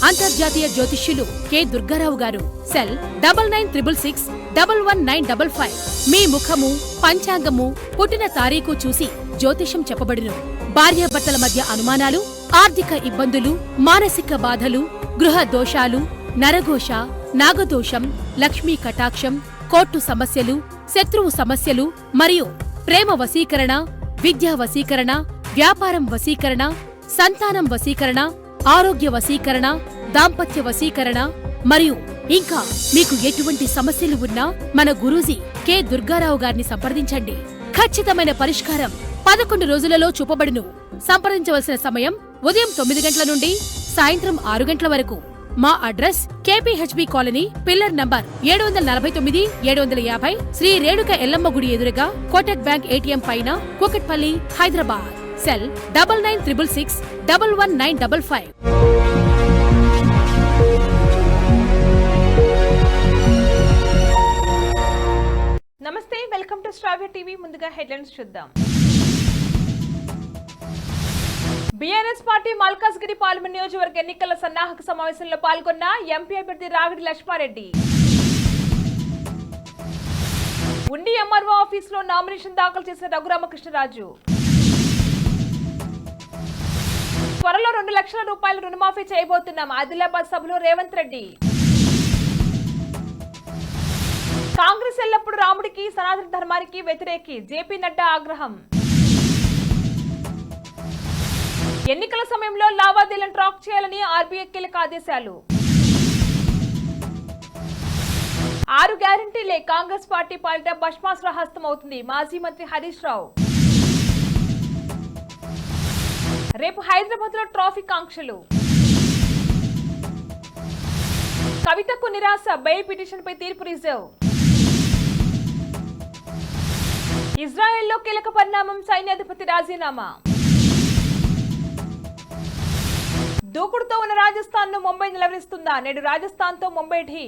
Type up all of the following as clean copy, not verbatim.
అంతర్జాతీయ జ్యోతిష్యులు కె దుర్గారావు గారు. సెల్ 9966611955. మీ ముఖము, పంచాంగము, పుట్టిన తారీఖు చూసి జ్యోతిషం చెప్పబడును. భార్యాభర్తల మధ్య అనుమానాలు, ఆర్థిక ఇబ్బందులు, మానసిక బాధలు, గృహ దోషాలు, నరఘోష, నాగదోషం, లక్ష్మీ కటాక్షం, కోర్టు సమస్యలు, శత్రువు సమస్యలు మరియు ప్రేమ వశీకరణ, విద్యా వశీకరణ, వ్యాపారం వశీకరణ, సంతానం వశీకరణ, ఆరోగ్య వశీకరణ, దాంపత్య వశీకరణ మరియు ఇంకా మీకు ఎటువంటి సమస్యలు ఉన్నా మన గురూజీ కె దుర్గారావు గారిని సంప్రదించండి. ఖచ్చితమైన పరిష్కారం 11 రోజులలో చూపబడును. సంప్రదించవలసిన సమయం ఉదయం 9 గంటల నుండి సాయంత్రం 6 గంటల వరకు. మా address KPHB colony, pillar number 749, 750, Sri Renuka Yellamma గుడి ఎదురుగా, కోటక్ బ్యాంక్ ఏటీఎం పైన, కూకట్పల్లి, హైదరాబాద్. సెల్ 9966611955. నమస్తే, వెల్కమ్ టు శ్రావ్య టీవీ. ముందుగా హెడ్లైన్స్ చూద్దాం. బీఆర్ఎస్ పార్టీ మల్కాజ్గిరి పార్లమెంట్ నియోజకవర్గ ఎన్నికల సన్నాహక సమావేశంలో పాల్గొన్న ఎంపీ అభ్యర్థి రాగిడి లక్ష్మారెడ్డి. ఉండి ఎంఆర్ఓ ఆఫీసులో నామినేషన్ దాఖలు చేసిన రఘురామకృష్ణరాజు. త్వరలో 2 లక్షల రూపాయల రుణమాఫీ చేయబోతున్నాం. ఆదిలాబాద్ సభలో రేవంత్ రెడ్డి. కాంగ్రెస్ ఎల్లప్పుడు రాముడికి, సనాతన ధర్మానికి వ్యతిరేకి, జేపీ నడ్డా ఆగ్రహం. ఎన్నికల సమయంలో లావాదేవీలను ట్రాక్ చేయాలని ఆర్బీఐ కీలక ఆదేశాలు. 6 గ్యారంటీలే కాంగ్రెస్ పార్టీ పాలిట భస్మాసుర హస్తం అవుతుంది. మాజీ మంత్రి హరీష్ రావు. రేపు హైదరాబాద్ లో ట్రాఫిక్ ఆంక్షలు. కవితకు నిరాశ, బెయిల్ పిటిషన్ పై తీర్పు రిజర్వ్. ఇజ్రాయెల్లో కీలక పరిణామం, సైన్యాధిపతి రాజీనామా. దూకుడుతో ఉన్న రాజస్థాన్ ను ముంబై నిలవరిస్తుందా? నేడు రాజస్థాన్ తో ముంబై ఢీ.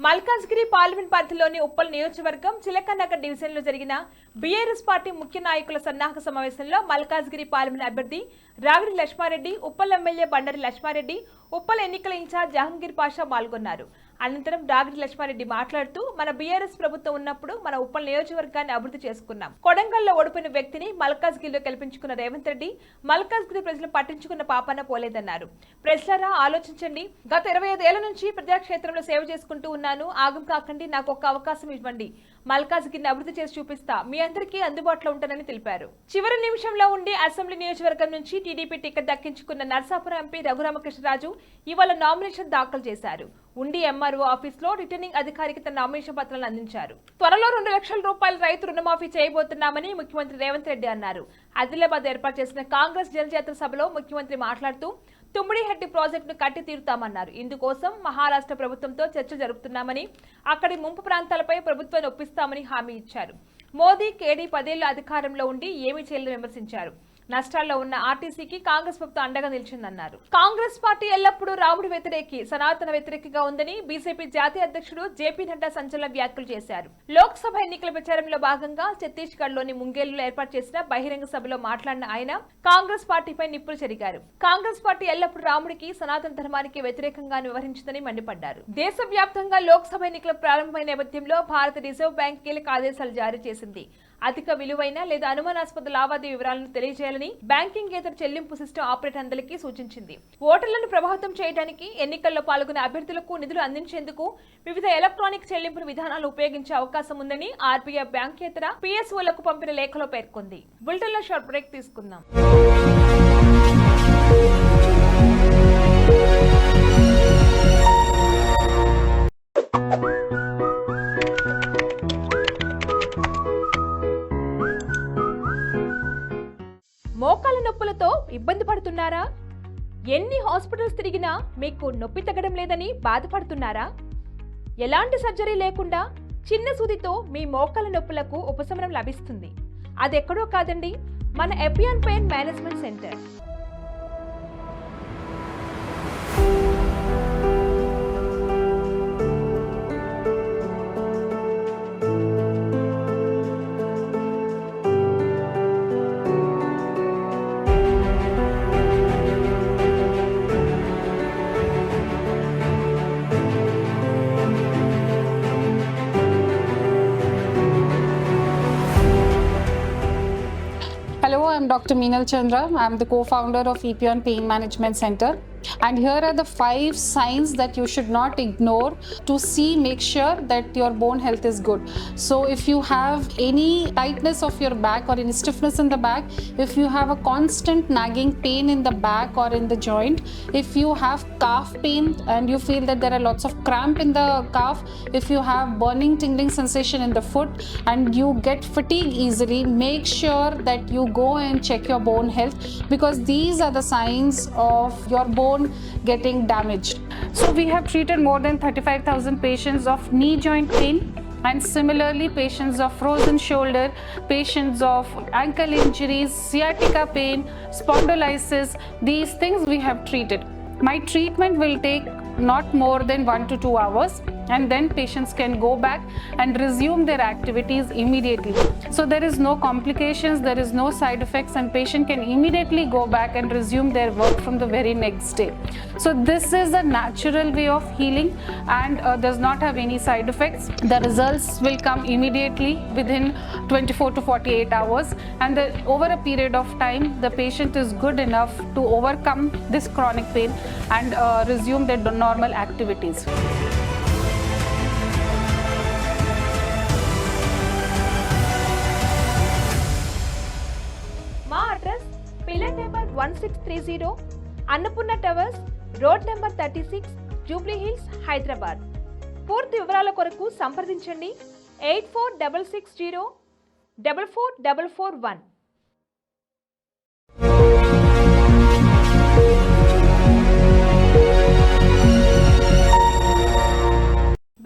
మల్కాజ్గిరి పార్లమెంట్ పరిధిలోని ఉప్పల్ నియోజకవర్గం చిలకనగర్ డివిజన్ లో జరిగిన బీఆర్ఎస్ పార్టీ ముఖ్య నాయకుల సన్నాహక సమావేశంలో మల్కాజ్గిరి పార్లమెంట్ అభ్యర్థి రాగిడి లక్ష్మారెడ్డి, ఉప్పల్ ఎమ్మెల్యే బండారి లక్ష్మారెడ్డి, ఉప్పల్ ఎన్నికల ఇన్ఛార్జ్ జహంగీర్ పాషా పాల్గొన్నారు. అనంతరం రాగిడి లక్ష్మారెడ్డి మాట్లాడుతూ, మన బీఆర్ఎస్ ప్రభుత్వం ఉన్నప్పుడు మన ఉప్పల్ నియోజకవర్గాన్ని అభివృద్ధి చేసుకున్నాం. కొడంగల్లో ఓడిపోయిన వ్యక్తిని మల్కాజ్గిరిలో గెలిపించుకున్న రేవంత్ రెడ్డి మల్కాజ్గిరి ప్రజలు పట్టించుకున్న పాపాన పోలేదన్నారు. ప్రజలారా ఆలోచించండి. గత 25 ఏళ్ల నుంచి ప్రజాక్షేత్రంలో సేవ చేసుకుంటూ ఉన్నాను. ఆగం కాకండి, నాకు ఒక్క అవకాశం ఇవ్వండి. మల్కాజ్గిరిని అభివృద్ధి చేసి చూపిస్తా. మీ అందరికీ అందుబాటులో ఉంటానని తెలిపారు. చివరి నిమిషంలో ఉండి అసెంబ్లీ నియోజకవర్గం నుంచి టీడీపీ టికెట్ దక్కించుకున్న నర్సాపురం ఎంపీ రఘురామకృష్ణరాజు ఇవాళ నామినేషన్ దాఖలు చేశారు. ఉండి ఎంఆర్ఓ ఆఫీసులో రిటర్నింగ్ అధికారికి తన నామినేషన్ పత్రాలను అందించారు. త్వరలో 2 లక్షల రూపాయల రైతు రుణమాఫీ చేయబోతున్నామని ముఖ్యమంత్రి రేవంత్ రెడ్డి అన్నారు. ఆదిలాబాద్ ఏర్పాటు చేసిన కాంగ్రెస్ జనజాతర సభలో ముఖ్యమంత్రి మాట్లాడుతూ, తుమ్మిడిహెట్టి ప్రాజెక్టును కట్టి తీరుతామన్నారు. ఇందుకోసం మహారాష్ట్ర ప్రభుత్వంతో చర్చ జరుపుతున్నామని, అక్కడి ముంపు ప్రాంతాలపై ప్రభుత్వాన్ని ఒప్పిస్తామని హామీ ఇచ్చారు. మోదీ, కేడీ 10 ఏళ్ల అధికారంలో ఉండి ఏమీ చేయలేదని విమర్శించారు. నష్టాల్లో ఉన్న ఆర్టీసీకి కాంగ్రెస్ ప్రభుత్వం అండగా నిలిచిందన్నారు. కాంగ్రెస్ పార్టీ ఎల్లప్పుడూ రాముడి వ్యతిరేకి, సనాతన వ్యతిరేకిగా ఉందని బీజేపీ జాతీయ అధ్యక్షుడు జేపీ నడ్డా సంచలన వ్యాఖ్యలు చేశారు. లోక్సభ ఎన్నికల ప్రచారంలో భాగంగా ఛత్తీస్గఢ్ లోని ముంగేలులో ఏర్పాటు చేసిన బహిరంగ సభలో మాట్లాడిన ఆయన కాంగ్రెస్ పార్టీపై నిప్పులు చెరిగారు. కాంగ్రెస్ పార్టీ ఎల్లప్పుడూ రాముడికి, సనాతన ధర్మానికి వ్యతిరేకంగా వ్యవహరించిందని మండిపడ్డారు. దేశవ్యాప్తంగా లోక్సభ ఎన్నికలు ప్రారంభమైన నేపథ్యంలో భారత రిజర్వ్ బ్యాంక్ కీలక ఆదేశాలు జారీ చేసింది. అధిక విలువైన లేదా అనుమానాస్పద లావాదేవీ వివరాలను తెలియజేయాలని బ్యాంకింగేతర చెల్లింపు సిస్టమ్ ఆపరేటర్ అందరికీ సూచించింది. ఓటర్లను ప్రభావితం చేయడానికి, ఎన్నికల్లో పాల్గొనే అభ్యర్థులకు నిధులు అందించేందుకు వివిధ ఎలక్ట్రానిక్ చెల్లింపుల విధానాలు ఉపయోగించే అవకాశం ఉందని ఆర్బీఐ బ్యాంకేతర పిఎస్ఓలకు పంపిన లేఖలో పేర్కొంది. బులెటిన్ లో షార్ట్ బ్రేక్ తీసుకుందాం. మోకాల నొప్పులతో ఇబ్బంది పడుతున్నారా? ఎన్ని హాస్పిటల్స్ తిరిగినా మీకు నొప్పి తగ్గడం లేదని బాధపడుతున్నారా? ఎలాంటి సర్జరీ లేకుండా చిన్న సూదితో మీ మోకాల నొప్పులకు ఉపశమనం లభిస్తుంది. అదెక్కడో కాదండి, మన Epione pain management centre. Dr. Meenal Chandra. I am the co-founder of Epion Pain Management Center. And here are the 5 signs that you should not ignore to make sure that your bone health is good. So if you have any tightness of your back or any stiffness in the back, if you have a constant nagging pain in the back or in the joint, if you have calf pain and you feel that there are lots of cramp in the calf, if you have burning tingling sensation in the foot and you get fatigue easily, make sure that you go and check your bone health, because these are the signs of your bone getting damaged. So we have treated more than 35,000 patients of knee joint pain, and similarly patients of frozen shoulder, patients of ankle injuries, sciatica pain, spondylosis. These things we have treated. My treatment will take not more than 1 to 2 hours, and then patients can go back and resume their activities immediately. So there is no complications, there is no side effects, and patient can immediately go back and resume their work from the very next day. So this is a natural way of healing and does not have any side effects. The results will come immediately within 24 to 48 hours, and over a period of time the patient is good enough to overcome this chronic pain and resume their normal activities. మా address pillar number 1630, Annapurna towers, road number 36, Jubilee hills, Hyderabad. పూర్తి వివరాల కొరకు సంప్రదించండి 8460444441.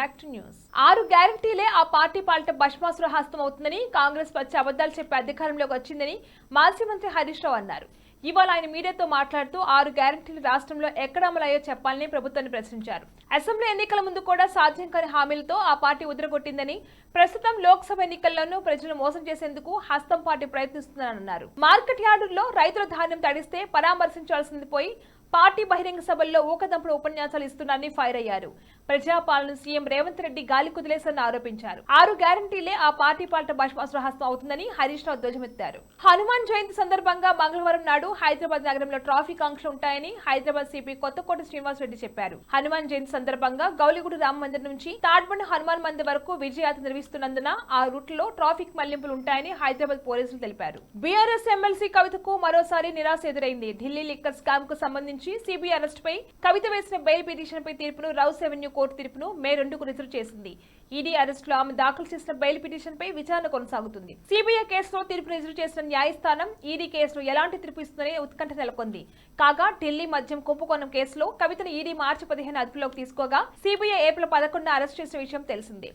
Back to news. 6 గ్యారంటీలే ఆ party పాలిట భస్మాసుర హస్తం అవుతుందని, కాంగ్రెస్ వచ్చి అబద్ధాలు చెప్పి అధికారంలోకి వచ్చిందని మాజీ మంత్రి హరీష్ రావు అన్నారు. ఇవాళ ఆయన మీడియాతో మాట్లాడుతూ 6 గ్యారంటీలు రాష్ట్రంలో ఎక్కడ అమలయ్యో చెప్పాలని ప్రభుత్వాన్ని ప్రశ్నించారు. అసెంబ్లీ ఎన్నికల ముందు కూడా సాధ్యం కాని హామీలతో ఆ పార్టీ ఉదరగొట్టిందని, ప్రస్తుతం లోక్సభ ఎన్నికల్లోనూ ప్రజలను మోసం చేసేందుకు హస్తం పార్టీ ప్రయత్నిస్తుందన్నారు. మార్కెట్ యార్డుల్లో రైతుల ధాన్యం తడిస్తే పరామర్శించాల్సింది పోయి పార్టీ బహిరంగ సభల్లో ఊకదంపుడు ఉపన్యాసాలు ఇస్తున్నారని ఫైర్ అయ్యారు. ప్రజాపాలన సీఎం రేవంత్ రెడ్డి గాలి కుదిలేసని ఆరోపించారు. 6 గ్యారంటీలే ఆ పార్టీ పాలిట భస్మాసుర హస్తం అవుతుందని హరీష్ రావు ధ్వజమెత్తారు. హనుమాన్ జయంతి సందర్భంగా మంగళవారం నాడు హైదరాబాద్ నగరంలో ట్రాఫిక్ ఆంక్షలు ఉంటాయని హైదరాబాద్ సిపి కొత్తకోట శ్రీనివాస్ రెడ్డి చెప్పారు. హనుమాన్ జయంతి సందర్భంగా గౌలిగూడు రామ మందిర్ నుంచి తాడ్బండి హనుమాన్ మందిర్ వరకు విజయయాత్ర నిర్వహిస్తున్నందున ఆ రూట్లో ట్రాఫిక్ మళ్లింపులు ఉంటాయని హైదరాబాద్ పోలీసులు తెలిపారు. బీఆర్ఎస్ ఎమ్మెల్సీ కవితకు మరోసారి నిరాశ ఎదురైంది. ఢిల్లీ లిక్కర్ స్కామ్ కు సంబంధించి సిబిఐ అరెస్ట్ పై కవిత వేసిన బెయిల్ పిటిషన్ పై తీర్పును రౌస్ రెవెన్యూ కోర్టు తీర్పును మే 2కు రిజర్వ్ చేసింది. ఈడీ అరెస్టులో ఆమె దాఖలు చేసిన బెయిల్ పిటిషన్ పై విచారణ కొనసాగుతుంది. సిబిఐ కేసులో తీర్పు రిజర్వ్ చేసిన న్యాయస్థానం ఈడీ కేసులో ఎలాంటి తీర్పు ఇస్తుందని ఉత్కంఠ నెలకొంది. కాగా ఢిల్లీ మద్యం కుంభకోణం కేసులో కవితను ఈడీ మార్చి 15 అదుపులోకి తీసుకోగా సిబిఐ ఏప్రిల్ 11 అరెస్ట్ చేసిన విషయం తెలిసిందే.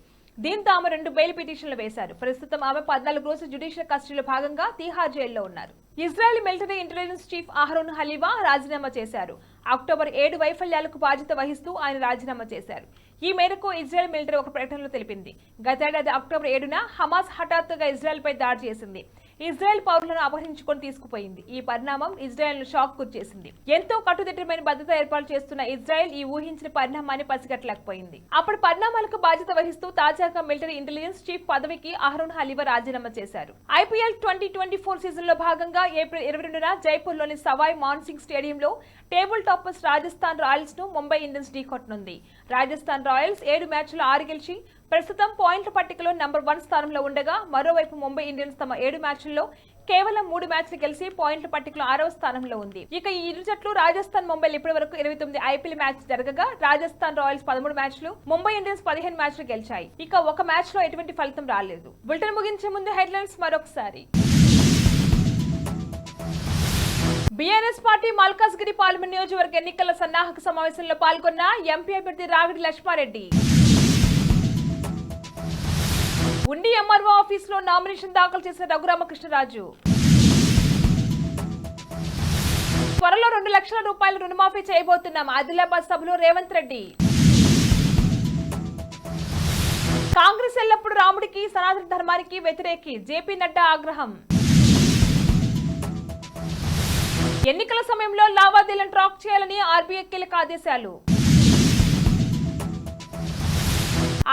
దీంతో ఆమె 2 బెయిల్ పిటిషన్లు వేశారు. ప్రస్తుతం ఆమె 14 రోజుల జ్యుడిషియల్ కస్టడీలో భాగంగా తీహార్ జైల్లో ఉన్నారు. Israel military intelligence chief Aharon Haliva రాజీనామా చేశారు. అక్టోబర్ 7 వైఫల్యాలకు బాధ్యత వహిస్తూ ఆయన రాజీనామా చేశారు. ఈ మేరకు ఇజ్రాయెల్ మిలిటరీ ఒక ప్రకటనలో తెలిపింది. గతేడాది అక్టోబర్ 7న హమాస్ హఠాత్తుగా ఇజ్రాయెల్ పై దాడి చేసింది. ఇజ్రాయెల్ పౌరులను అపహరించుకొని తీసుకుపోయింది. ఈ పరిణామం ఇజ్రాయెల్ ను షాక్ గురిచేసింది. ఎంతో కట్టుదిట్టమైన భద్రత ఏర్పాటు చేస్తున్న ఇజ్రాయెల్ ఈ ఊహించిన పరిణామాన్ని పసిగట్టలేకపోయింది. అప్పటి పరిణామాలకు బాధ్యత వహిస్తూ తాజాగా మిలిటరీ ఇంటెలిజెన్స్ చీఫ్ పదవికి అహరోన్ హలీవా రాజీనామా చేశారు. ఐపీఎల్ 2024 సీజన్ లో భాగంగా ఏప్రిల్ 22న జైపూర్ లోని సవాయ్ మాన్సింగ్ స్టేడియంలో టేబుల్ టాపర్స్ రాజస్థాన్ రాయల్స్ ను ముంబై ఇండియన్స్ ఢీకొట్టనుంది. రాజస్థాన్ రాయల్స్ 7 మ్యాచ్లు 6 గెలిచి ప్రస్తుతం పాయింట్ల పట్టికలో నంబర్ 1 స్థానంలో ఉండగా, మరోవైపు ముంబై ఇండియన్స్ తమ 7 మ్యాచ్ల్లో కేవలం 3 మ్యాచ్లు గెలిచి పాయింట్ల పట్టికలో 6వ స్థానంలో ఉంది. ఇక ఈ ఇరు జట్లు రాజస్థాన్ ముంబైలు ఇప్పటి వరకు 29 ఐపీఎల్ మ్యాచ్ జరగగా, రాజస్థాన్ రాయల్స్ 13 మ్యాచ్లు, ముంబై ఇండియన్స్ 15 మ్యాచ్లు గెలిచాయి. ఇక ఒక మ్యాచ్ లో ఎటువంటి ఫలితం రాలేదు. బులెటిన్ ముగించే ముందు హెడ్లైన్స్ మరొకసారి. బీఆర్ఎస్ పార్టీ మల్కాజ్గిరి పార్లమెంట్ నియోజకవర్గ ఎన్నికల సన్నాహక సమావేశంలో పాల్గొన్న ఎంపీ అభ్యర్థి రావిడి లక్ష్మారెడ్డి. ఉండి ఎంఆర్ఓ ఆఫీసులో నామినేషన్ దాఖలు చేసిన రఘురామకృష్ణరాజు. త్వరలో 2 లక్షల రూపాయలు రుణమాఫీ చేయబోతున్నాం ఆదిలాబాద్ సభలో రేవంత్ రెడ్డి. కాంగ్రెస్ ఎల్లప్పుడు రాముడికి, సనాతన ధర్మానికి వ్యతిరేకి, జేపీ నడ్డా ఆగ్రహం. ఎన్నికల సమయంలో లావాదేవీలను ట్రాక్ చేయాలని ఆర్బీఐ కీలక ఆదేశాలు.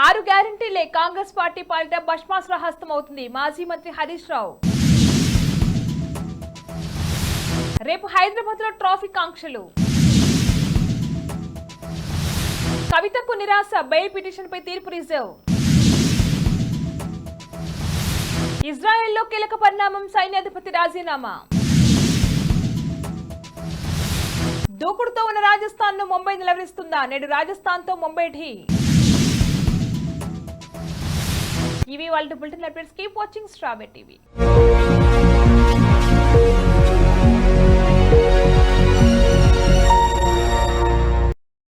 6 గ్యారంటీలే కాంగ్రెస్ పార్టీ పాలిట భస్మాసుర హస్తం అవుతుంది మాజీ మంత్రి హరీష్ రావు. రేపు హైదరాబాద్ లో ట్రాఫిక్ ఆంక్షలు. కవితకు నిరాశ, బెయిల్ పిటిషన్ పై తీర్పు రిజర్వ్. ఇజ్రాయెల్లో కీలక పరిణామం, సైన్యాధిపతి రాజీనామా. దూకుడుతో ఉన్న రాజస్థాన్ ను ముంబై నిలవరిస్తుందా? నేడు రాజస్థాన్ తో ముంబై ఢీ. ఇవి వాళ్ళ bulletin updates. Keep watching star TV.